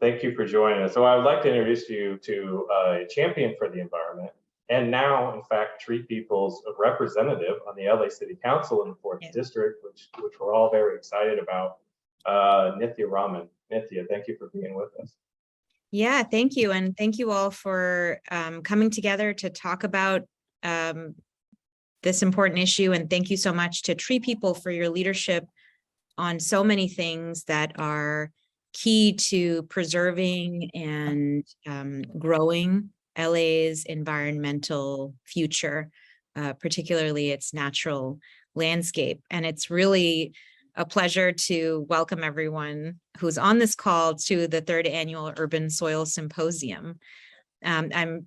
Thank you for joining us. So I would like to introduce you to a champion for the environment, and now, in fact, TreePeople's representative on the LA City Council in the 4th District, which we're all very excited about, Nithya Raman. Nithya, thank you for being with us. Yeah, thank you. And thank you all for coming together to talk about this important issue. And thank you so much to TreePeople for your leadership on so many things that are key to preserving and growing LA's environmental future, particularly its natural landscape. And it's really a pleasure to welcome everyone who's on this call to the 3rd Annual Urban Soil Symposium. I'm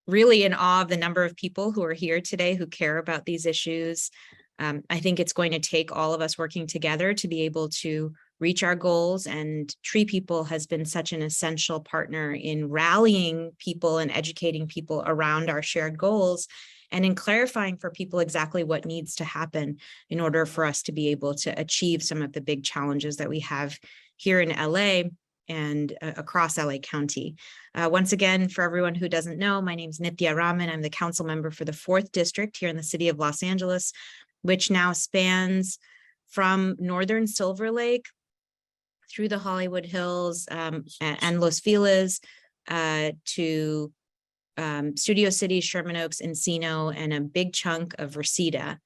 really in awe of the number of people who are here today who care about these issues. I think it's going to take all of us working together to be able to reach our goals, and TreePeople has been such an essential partner in rallying people and educating people around our shared goals, and in clarifying for people exactly what needs to happen in order for us to be able to achieve some of the big challenges that we have here in LA and across LA County. Once again, for everyone who doesn't know, my name is Nithya Raman. I'm the council member for the 4th District here in the city of Los Angeles, which now spans from northern Silver Lake through the Hollywood Hills and Los Feliz to Studio City, Sherman Oaks, Encino, and a big chunk of Reseda,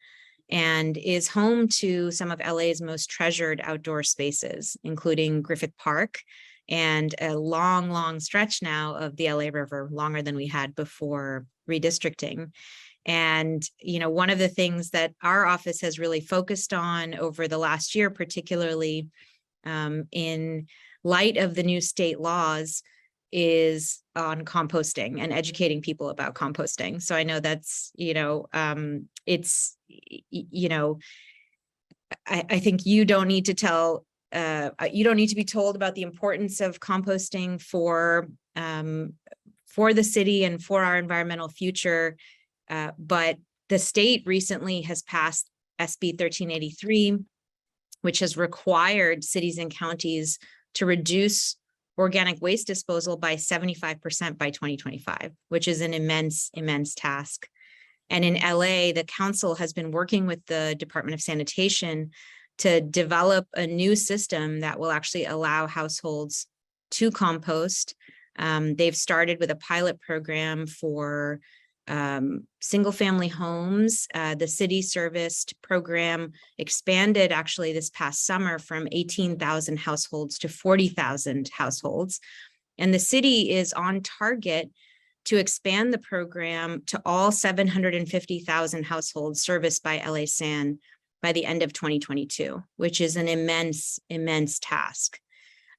and is home to some of LA's most treasured outdoor spaces, including Griffith Park and a long, long stretch now of the LA River, longer than we had before redistricting. And, you know, one of the things that our office has really focused on over the last year, particularly in light of the new state laws, is on composting and educating people about composting. So I know that's, it's, I think you don't need to tell, you don't need to be told about the importance of composting for the city and for our environmental future. But the state recently has passed SB 1383, which has required cities and counties to reduce organic waste disposal by 75% by 2025, which is an immense, immense task. And in LA, the council has been working with the Department of Sanitation to develop a new system that will actually allow households to compost. They've started with a pilot program for single-family homes. The city serviced program expanded actually this past summer from 18,000 households to 40,000 households. And the city is on target to expand the program to all 750,000 households serviced by LA San by the end of 2022, which is an immense, immense task.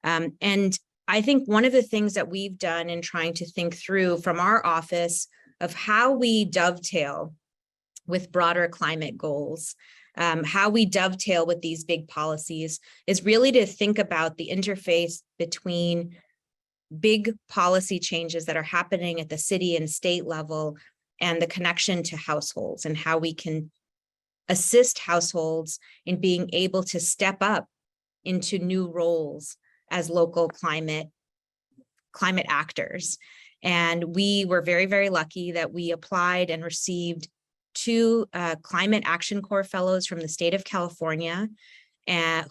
And I think one of the things that we've done in trying to think through from our office of how we dovetail with broader climate goals, how we dovetail with these big policies, is really to think about the interface between big policy changes that are happening at the city and state level and the connection to households, and how we can assist households in being able to step up into new roles as local climate actors. And we were very, very lucky that we applied and received 2 Climate Action Corps fellows from the state of California,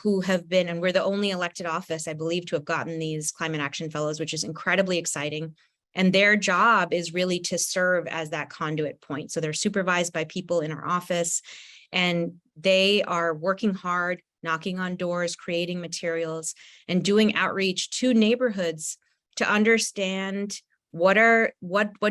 who have been, and we're the only elected office, I believe, to have gotten these Climate Action Fellows, which is incredibly exciting. And their job is really to serve as that conduit point. So they're supervised by people in our office, and they are working hard, knocking on doors, creating materials, and doing outreach to neighborhoods to understand what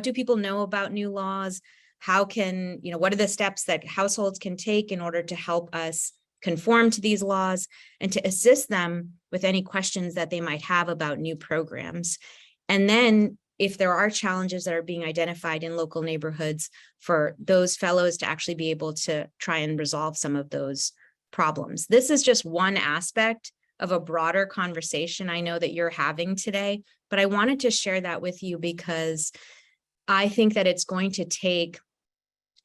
do people know about new laws? How can, what are the steps that households can take in order to help us conform to these laws, and to assist them with any questions that they might have about new programs. And then if there are challenges that are being identified in local neighborhoods, for those fellows to actually be able to try and resolve some of those problems. This is just one aspect of a broader conversation I know that you're having today, but I wanted to share that with you because I think that it's going to take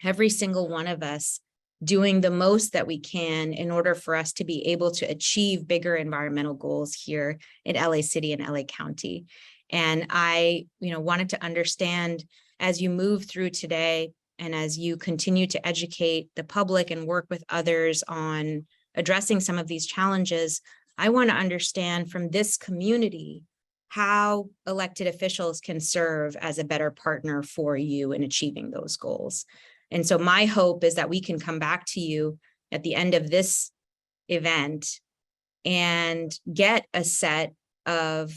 every single one of us doing the most that we can in order for us to be able to achieve bigger environmental goals here in LA City and LA County. And I, wanted to understand, as you move through today and as you continue to educate the public and work with others on addressing some of these challenges, I want to understand from this community how elected officials can serve as a better partner for you in achieving those goals. And so my hope is that we can come back to you at the end of this event and get a set of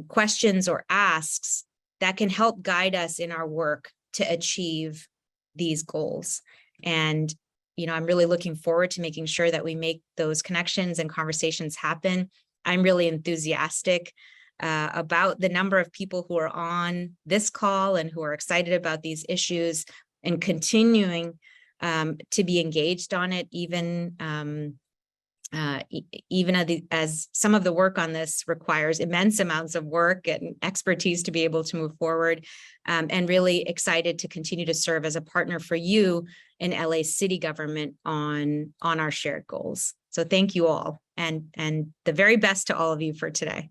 questions or asks that can help guide us in our work to achieve these goals. And, I'm really looking forward to making sure that we make those connections and conversations happen. I'm really enthusiastic about the number of people who are on this call and who are excited about these issues and continuing to be engaged on it, even as some of the work on this requires immense amounts of work and expertise to be able to move forward, and really excited to continue to serve as a partner for you in LA City government on our shared goals. So thank you all, and the very best to all of you for today.